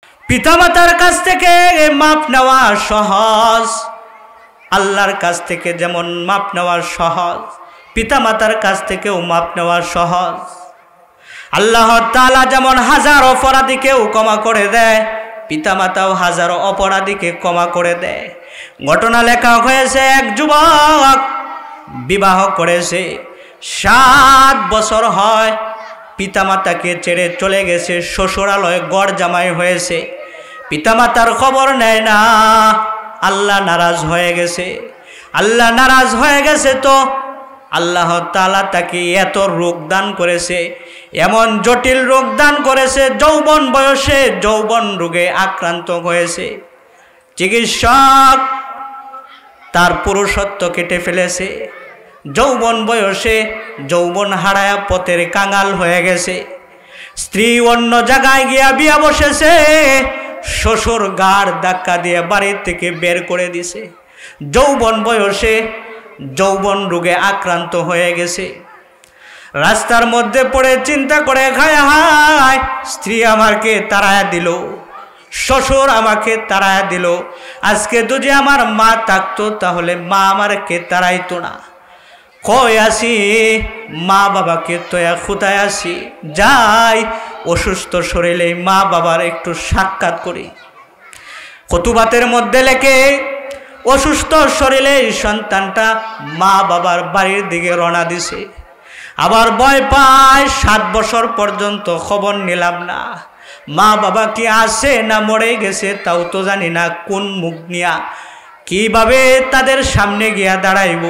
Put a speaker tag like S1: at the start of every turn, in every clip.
S1: পিতামাতার কাছ থেকে মাপ নেওয়া সহজ, আল্লাহর কাছ থেকে যেমন মাপ নেওয়া সহজ, পিতামাতার কাছ থেকেও মাপ নেওয়া সহজ। আল্লাহ তাআলা যেমন হাজার অপরাধীকেও ক্ষমা করে দেয়, পিতামাতাও হাজার অপরাধীকে ক্ষমা করে দেয়। ঘটনা লেখা হয়েছে, এক যুবক বিবাহ করেছে, 7 বছর হয়, পিতামাতাকে ছেড়ে চলে গেছে, শ্বশুরালয়ে গড় জামাই হয়েছে, পিতামাতার খবর নেয় না। আল্লাহ নারাজ হয়ে গেছে। আল্লাহ নারাজ হয়ে গেছে তো আল্লাহ তাআলা তাকে এত রোগ দান করেছে, এমন জটিল রোগ দান করেছে, যৌবন বয়সে যৌবন রোগে আক্রান্ত হয়েছে। চিকিৎসক তার পুরুষত্ব কেটে ফেলেছে, যৌবন বয়সে যৌবন হারায়া পথের কাঙাল হয়ে গেছে। স্ত্রী অন্য জায়গায় গিয়া বিয়া বসেছে, শ্বশুর গাড় ধাক্কা দিয়ে বাড়ি থেকে বের করে দিছে। যৌবন বয়সে যৌবন রোগে আক্রান্ত হয়ে গেছে। রাস্তার মধ্যে পড়ে চিন্তা করে খায়, হায় স্ত্রী আমাকে তাড়ায়া দিল, শ্বশুর আমাকে তাড়ায়া দিল, আজকে যদি আমার মা থাকতো তাহলে মা আমাকে তাড়াইতো না। কই আসি মা বাবাকে তয়া খুদায় আসি, যাই অসুস্থ শরীরে মা বাবার একটু সাক্ষাৎ করি। খুতুবাতের মধ্যে লেখে, অসুস্থ শরীরে সন্তানটা মা বাবার বাড়ির দিকে রওনা দিছে। আবার ভয় পায়, 7 বছর পর্যন্ত খবর নিলাম না, মা বাবা কি আছে না মরে গেছে তাও তো জানি না, কোন মুখ নিয়া কিভাবে তাদের সামনে গিয়া দাঁড়াইব।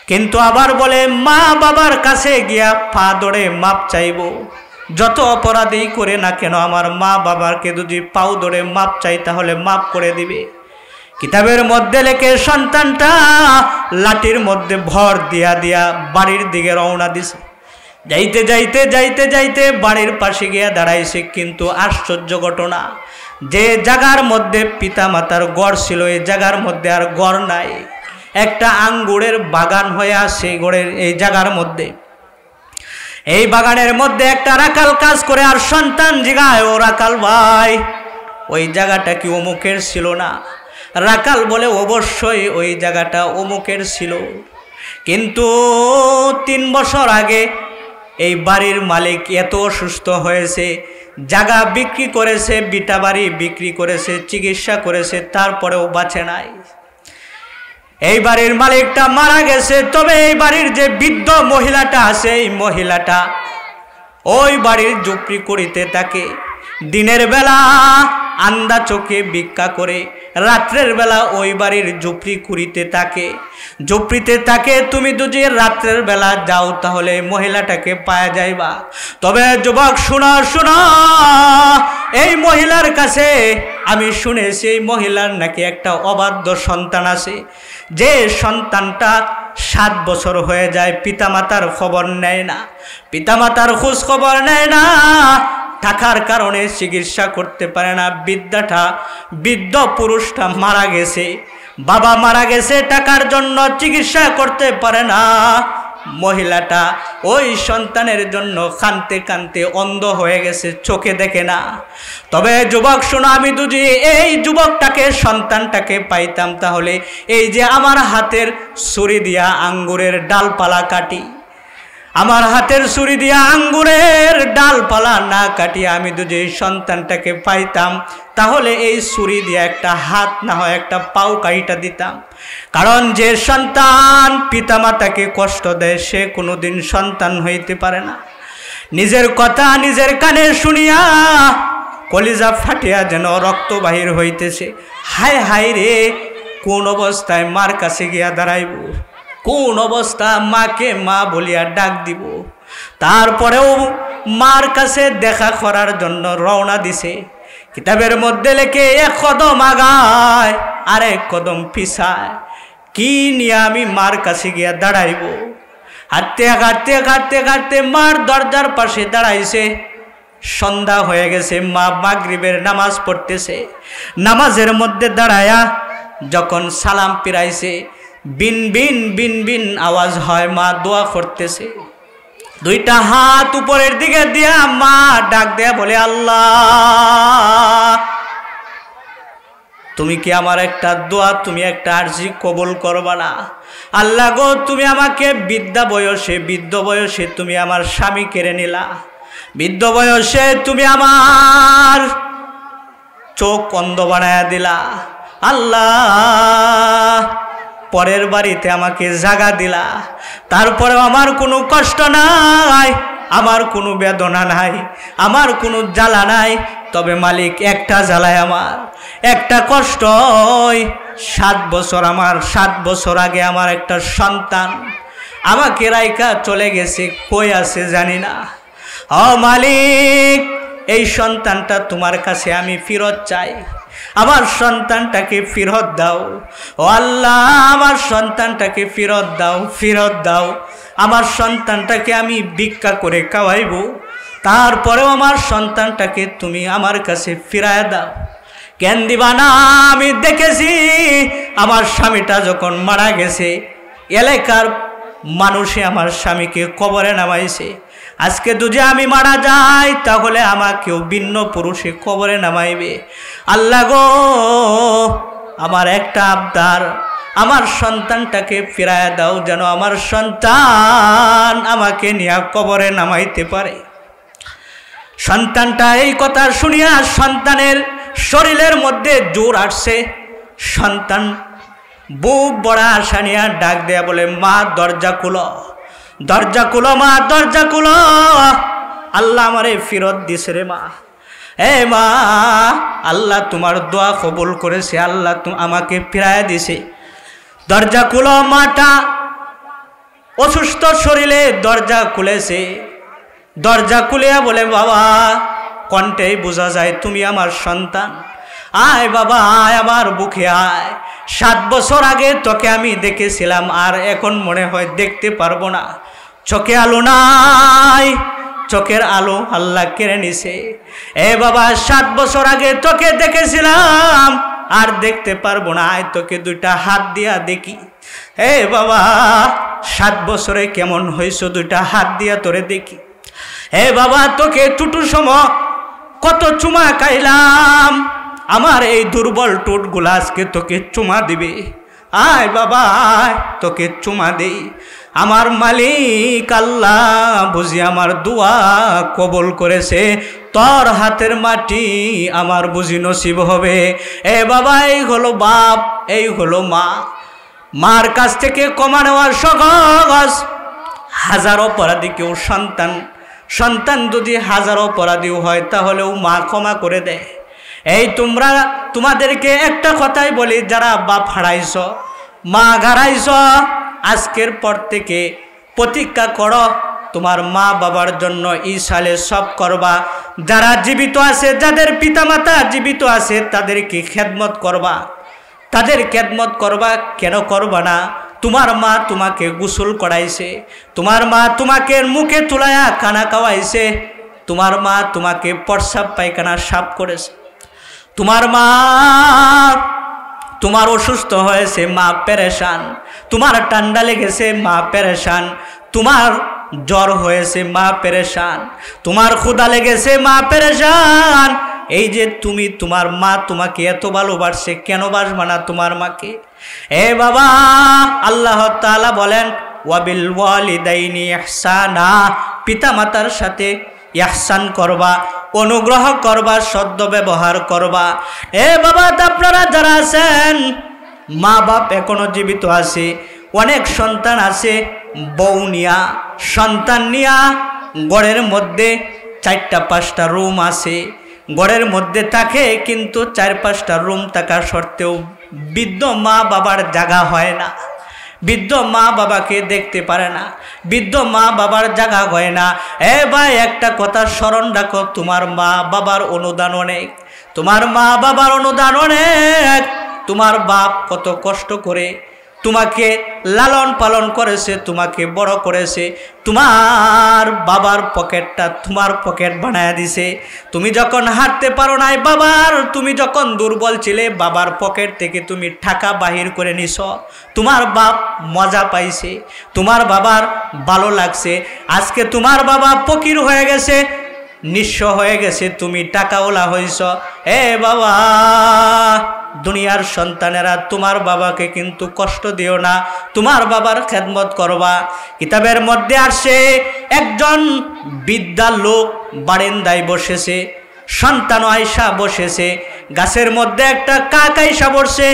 S1: কিন্তু আবার বলে মা বাবার কাছে গিয়া পা ধরে মাপ চাইব, যত অপরাধী করে না কেন আমার মা বাবাকে যদি পাও ধরে মাপ চাই তাহলে মাপ করে দিবে। কিতাবের মধ্যে লেখে, সন্তানটা লাঠির মধ্যে ভর দিয়া দিয়া বাড়ির দিকে রওনা দিছে। যাইতে যাইতে যাইতে যাইতে বাড়ির পাশে গিয়া দাঁড়াইছে, কিন্তু আশ্চর্য ঘটনা, যে জায়গার মধ্যে পিতা মাতার গড় ছিল এই জায়গার মধ্যে আর গড় নাই। একটা আঙ্গুরের বাগান হয়ে আছে গড়ের এই জায়গার মধ্যে। এই বাগানের মধ্যে একটা রাখাল কাজ করে, আর সন্তান জিগায়, ও রাখাল ভাই ওই জায়গাটা কি অমুকের ছিল না? রাখাল বলে, অবশ্যই ওই জায়গাটা অমুকের ছিল, কিন্তু 3 বছর আগে এই বাড়ির মালিক এত অসুস্থ হয়েছে, জায়গা বিক্রি করেছে, বিটা বাড়ি বিক্রি করেছে, চিকিৎসা করেছে, তারপরেও বাঁচে নাই। এই বাড়ির মালিকটা মারা গেছে। তবে এই বাড়ির যে বৃদ্ধ মহিলাটা আছে, এই মহিলাটা ওই বাড়ির ঝুপড়ি করিতে থাকে, দিনের বেলা আন্দা চোখে ভিক্ষা করে, রাত্রের বেলা ওই বাড়ির ঝুপড়ি করিতে থাকে, ঝুপড়িতে থাকে। তুমি যদি রাত্রের বেলা যাও তাহলে মহিলাটাকে পাওয়া যাইবা। তবে যুবক শোনো শোনো, এই মহিলার কাছে আমি শুনেছি এই মহিলার নাকি একটা অবাধ্য সন্তান আছে, যে সন্তানটা 7 বছর হয়ে যায়, পিতামাতার খবর নেয় না, পিতামাতার খোঁজ খবর নেয় না, টাকার কারণে চিকিৎসা করতে পারে না। বৃদ্ধ পুরুষটা মারা গেছে, বাবা মারা গেছে, টাকার জন্য চিকিৎসা করতে পারে না। মহিলাটা ওই সন্তানের জন্য কাঁদতে কাঁদতে অন্ধ হয়ে গেছে, চোখে দেখে না। তবে যুবক শোনো, আমি যদি এই যুবকটাকে সন্তানটাকে পাইতাম তাহলে এই যে আমার হাতের ছুরি দিয়া আঙ্গুরের ডালপালা কাটি, আমার হাতের ছুরি দিয়া আঙ্গুরের ডালপালা না কাটিয়ে আমি যদি সন্তানটাকে পাইতাম তাহলে এই ছুরি দিয়া একটা হাত না হয় একটা পাও কাইটা দিতাম। কারণ যে সন্তান পিতামাতাকে কষ্ট দেয় সে কোনোদিন সন্তান হইতে পারে না। নিজের কথা নিজের কানে শুনিয়া কলিজা ফাটিয়া যেন রক্ত বাহির হইতেছে। হায় হায় রে, কোন অবস্থায় মার কাছে গিয়া দাঁড়াইব, কোন অবস্থা মাকে মা বলিয়া ডাক দিব। তারপরেও মার কাছে দেখা করার জন্য রওনা দিছে। কিতাবের মধ্যে লেখে, 1 কদম আগায় আর 1 কদম পিছায়, কি নিয়ে আমি মার কাছে গিয়া দাঁড়াইব। হাঁটতে হাঁটতে হাঁটতে হাঁটতে মার দরজার পাশে দাঁড়াইছে। সন্ধ্যা হয়ে গেছে, মা মাগরিবের নামাজ পড়তেছে। নামাজের মধ্যে দাঁড়ায়া যখন সালাম ফিরাইছে, বিন বিন বিন বিন আওয়াজ হয়, মা দোয়া করতেছে। দুইটা হাত উপরের দিকে দিয়া মা ডাক দেয়া বলে, আল্লাহ তুমি কি আমার একটা দোয়া, তুমি একটা আরজি কবুল করবা না? আল্লাহ গো, তুমি আমাকে বৃদ্ধ বয়সে তুমি আমার স্বামী কেড়ে নিলা, বৃদ্ধ বয়সে তুমি আমার চোখ অন্ধ বানায়া দিলা। আল্লাহ পরের বাড়িতে আমাকে জাগা দিলা, তারপরেও আমার কোনো কষ্ট নাই, আমার কোনো বেদনা নাই, আমার কোনো জ্বালা নাই। তবে মালিক একটা জ্বালায়, আমার একটা কষ্ট। 7 বছর, আমার 7 বছর আগে আমার একটা সন্তান আমাকে রাইকা চলে গেছে, কই আছে জানি না। ও মালিক, এই সন্তানটা তোমার কাছে আমি ফেরত চাই, আমার সন্তানটাকে ফেরত দাও। ও আল্লাহ, আমার সন্তানটাকে ফেরত দাও, ফেরত দাও। আমার সন্তানটাকে আমি ভিক্ষা করে খাওয়াইব, তারপরেও আমার সন্তানটাকে তুমি আমার কাছে ফিরায় দাও। কেন দিবা না? আমি দেখেছি আমার স্বামীটা যখন মারা গেছে, এলাকার মানুষে আমার স্বামীকে কবরে নামাইছে। আজকে যদি আমি মারা যাই, তাহলে আমাকেও ভিন্ন পুরুষে কবরে নামাইবে। আল্লাহ গো, আমার একটা আবদার, আমার সন্তানটাকে ফিরায় দাও, যেন আমার সন্তান আমাকে নিয়ে কবরে নামাইতে পারে। সন্তানটা এই কথা শুনিয়া সন্তানের শরীরের মধ্যে জোর আসছে। সন্তান বুক বড়া আশা নিয়ে ডাক দেয়া বলে, মা দরজা খুলো, দরজা খুলো মা, দরজা খুলো। আল্লাহ আমারে ফেরত দিছে রে মা। এ মা, আল্লাহ তোমার দোয়া কবুল করেছে, আল্লাহ আমাকে ফিরায় দিছে। দরজা খুলো। মাটা অসুস্থ শরীরে দরজা খুলেছে। দরজা খুলিয়া বলে, বাবা, কণ্ঠেই বোঝা যায় তুমি আমার সন্তান। আয় বাবা, আয় আমার বুকে আয়। 7 বছর আগে তোকে আমি দেখেছিলাম, আর এখন মনে হয় দেখতে পারবো না। চোখে আলো নাই, চোখের আলো আল্লাহ কেড়ে নিছে। এ বাবা, 7 বছর আগে তোকে দেখেছিলাম, আর দেখতে পারবো না। আয় তোকে 2টা হাত দিয়া দেখি। এ বাবা, 7 বছরে কেমন হয়েছ, 2টা হাত দিয়া তোরে দেখি। হে বাবা, তোকে টুটু সময় কত চুমা খাইলাম, আমার এই দুর্বল টুটগুলা আজকে তোকে চুমা দিবে। আয় বাবা, আয়, তোকে চুমা দেই। আমার মালিক আল্লাহ বুঝি আমার দোয়া কবুল করেছে, তোর হাতের মাটি আমার বুঝি নসিব হবে। এ বাবা, এই হলো বাপ, এই হলো মা। মার কাছ থেকে ক্ষমা নেওয়ার সহজ। 1000 অপরাধী কেউ সন্তান যদি 1000 অপরাধীও হয়, তাহলেও মা ক্ষমা করে দেয়। এই তোমাদেরকে একটা কথাই বলি, যারা বাপ হারাইছ, মা হারাইছ, আজকের পর থেকে প্রতিজ্ঞা করো তোমার মা বাবার জন্য এই সালে সব করবা। যারা জীবিত আছে, যাদের পিতামাতা জীবিত আছে, তাদেরকে খেদমত করবা, তাদের খেদমত করবা। কেন করবা না? তোমার মা তোমাকে গোসল করাইছে, তোমার মা তোমাকে মুখে তুলায়া খানা খাওয়াইছে, তোমার মা তোমাকে প্রস্রাব পায়খানা সাফ করেছে, তোমার মা তোমার অসুস্থ হয়েছে, মা পেরেশান, তোমার ঠান্ডা লেগেছে, মা পেরেশান, তোমার জ্বর হয়েছে, মা পেরেশান, তোমার ক্ষুধা লেগেছে, মা পেরেশান। এই যে তোমার মা তোমাকে এত ভালোবাসছে, কেন বাসবা না তোমার মাকে? এ বাবা, আল্লাহ তাআলা বলেন, ওয়াবিল ওয়ালিদাইনি ইহসানা, পিতা মাতার সাথে ইহসান করবা, অনুগ্রহ করবা, সদ্য ব্যবহার করবা। এ বাবা, আপনারা যারা আছেন, মা বাপ এখনো জীবিত আছে, অনেক সন্তান আছে, বউ নিয়া, সন্তান নিয়া ঘরের মধ্যে 4টা-5টা রুম আছে, ঘরের মধ্যে থাকে, কিন্তু 4-5টা রুম থাকা সত্ত্বেও বৃদ্ধ মা বাবার জায়গা হয় না, বৃদ্ধ মা বাবাকে দেখতে পারে না, বৃদ্ধ মা বাবার জায়গা হয় না। এ ভাই, একটা কথা স্মরণ রাখো, তোমার মা বাবার অনুদান অনেক, তোমার মা বাবার অনুদান অনেক। তোমার বাপ কত কষ্ট করে তোমাকে লালন পালন করেছে, তোমাকে বড় করেছে, তোমার বাবার পকেটটা তোমার পকেট বানায়া দিছে। তুমি যখন হাঁটতে পারো নাই বাবার, তুমি যখন দুর্বল ছিলে বাবার পকেট থেকে তুমি টাকা বাহির করে নিছ, তোমার বাপ মজা পাইছে, তোমার বাবার ভালো লাগছে। আজকে তোমার বাবা ফকির হয়ে গেছে, নিঃস্ব হয়ে গেছে, তুমি টাকাওয়ালা হইছ। এ বাবা, দুনিয়ার সন্তানেরা তোমার বাবাকে কিন্তু কষ্ট দিও না, তোমার বাবার খেদমত করবা। কিতাবের মধ্যে আসে একজন বৃদ্ধা লোক বারান্দায় বসেছে, সন্তান আয়সা বসেছে, গাছের মধ্যে একটা কাক আয়সা বসছে।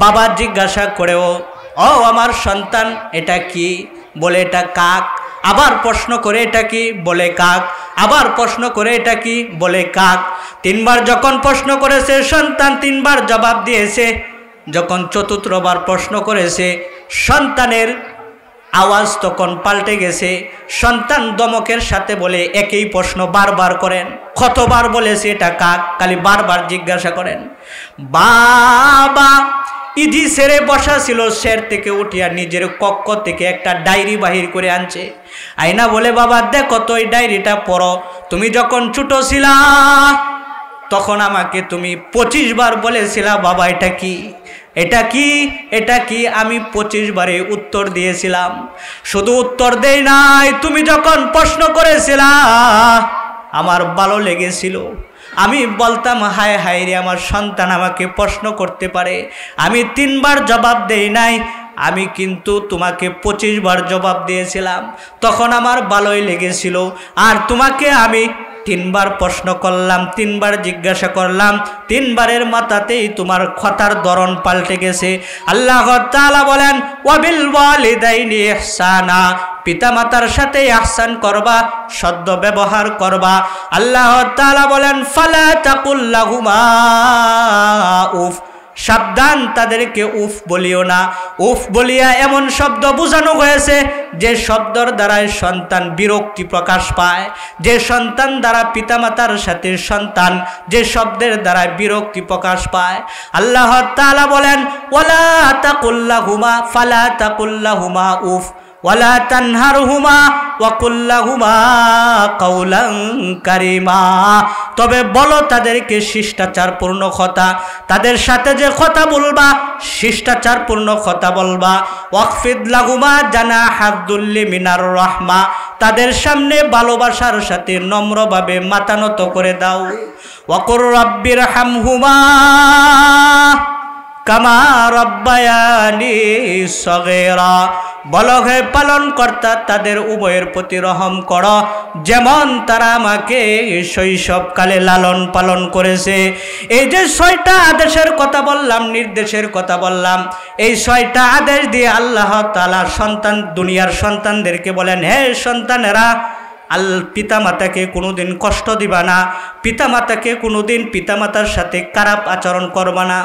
S1: বাবা জিজ্ঞাসা করেও, ও আমার সন্তান এটা কি? বলে এটা কাক। আবার প্রশ্ন করে এটা কি? বলে কাক। আবার প্রশ্ন করে এটা কি? বলে কাক। তিনবার যখন প্রশ্ন করেছে সন্তান তিনবার জবাব দিয়েছে। যখন চতুর্থবার প্রশ্ন করেছে সন্তানের আওয়াজ তখন পাল্টে গেছে। সন্তান দমকের সাথে বলে, একই প্রশ্ন বারবার করেন। কতবার বলেছে এটা কাক? খালি বারবার জিজ্ঞাসা করেন। বাবা ইধি সেরে বসা ছিল, সের থেকে উঠিয়া নিজের কক্ষ থেকে একটা ডায়েরি বাহির করে আনছে। আয়না বলে, বাবা দেখো তো এই ডায়েরিটা পড়ো। তুমি যখন ছোট ছিলা তখন আমাকে তুমি 25 বার বলেছিলা বাবা এটা কি, এটা কি, এটা কি? আমি 25 বারে উত্তর দিয়েছিলাম। শুধু উত্তর দেই নাই, তুমি যখন প্রশ্ন করেছিলা আমার ভালো লেগেছিল। আমি বলতাম হায় হায় রে, আমার সন্তান আমাকে প্রশ্ন করতে পারে। আমি 3 বার জবাব দেই নাই, আমি কিন্তু তোমাকে 25 বার জবাব দিয়েছিলাম, তখন আমার ভালোই লেগেছিল। আর তোমাকে আমি 3 বার প্রশ্ন করলাম, 3 বার জিজ্ঞাসা করলাম, 3 বারের মাথাতেই তোমার কথার ধরন পাল্টে গেছে। আল্লাহ তাআলা বলেন, ওয়াবিল ওয়ালিদাইনি ইহসানা, পিতামাতার সাথে ইহসান করবা, সদ্য ব্যবহার করবা। আল্লাহ তাআলা বলেন, ফালা তাকুল লাহুমা উফ, সাবধান তাদেরকে উফ বলিও না। উফ বলিয়া এমন শব্দ বোঝানো হয়েছে যে শব্দর দ্বারাই সন্তান বিরক্তি প্রকাশ পায়, যে সন্তান দ্বারা পিতামাতার সাথে সন্তান যে শব্দের দ্বারা বিরক্তি প্রকাশ পায়। আল্লাহ তাআলা বলেন, ওয়ালা তাকুল্লাহুমা, ফালা তাকুল্লাহুমা উফ ওয়ালা তানহারহুমা ওয়াকুল্লাহুমা কাওলান কারীমা, তবে বলো তাদেরকে শিষ্টাচারপূর্ণ কথা, তাদের সাথে যে কথা বলবা শিষ্টাচারপূর্ণ কথা বলবা। ওয়াকফিদ লাহুমা জানাহাদ দুল্লি মিনার রাহমা, তাদের সামনে ভালোবাসার সাথে নম্রভাবে মাথা নত করে দাও। ওয়াকুর রাব্বিরহামহুমা কামা রব্বায়ানি সগীরা, বলো হে পালন কর্তা তাদের উভয়ের প্রতি রহম করো, যেমন তারা আমাকে শৈশবকালে লালন পালন করেছে। এই যে 6টা আদেশের কথা বললাম, নির্দেশের কথা বললাম, এই 6টা আদেশ দিয়ে আল্লাহ তাআলা সন্তান, দুনিয়ার সন্তানদেরকে বলেন, হে সন্তানেরা, পিতামাতাকে কোনোদিন কষ্ট দিবা না, পিতামাতাকে কোনোদিন পিতামাতার সাথে খারাপ আচরণ করবা না।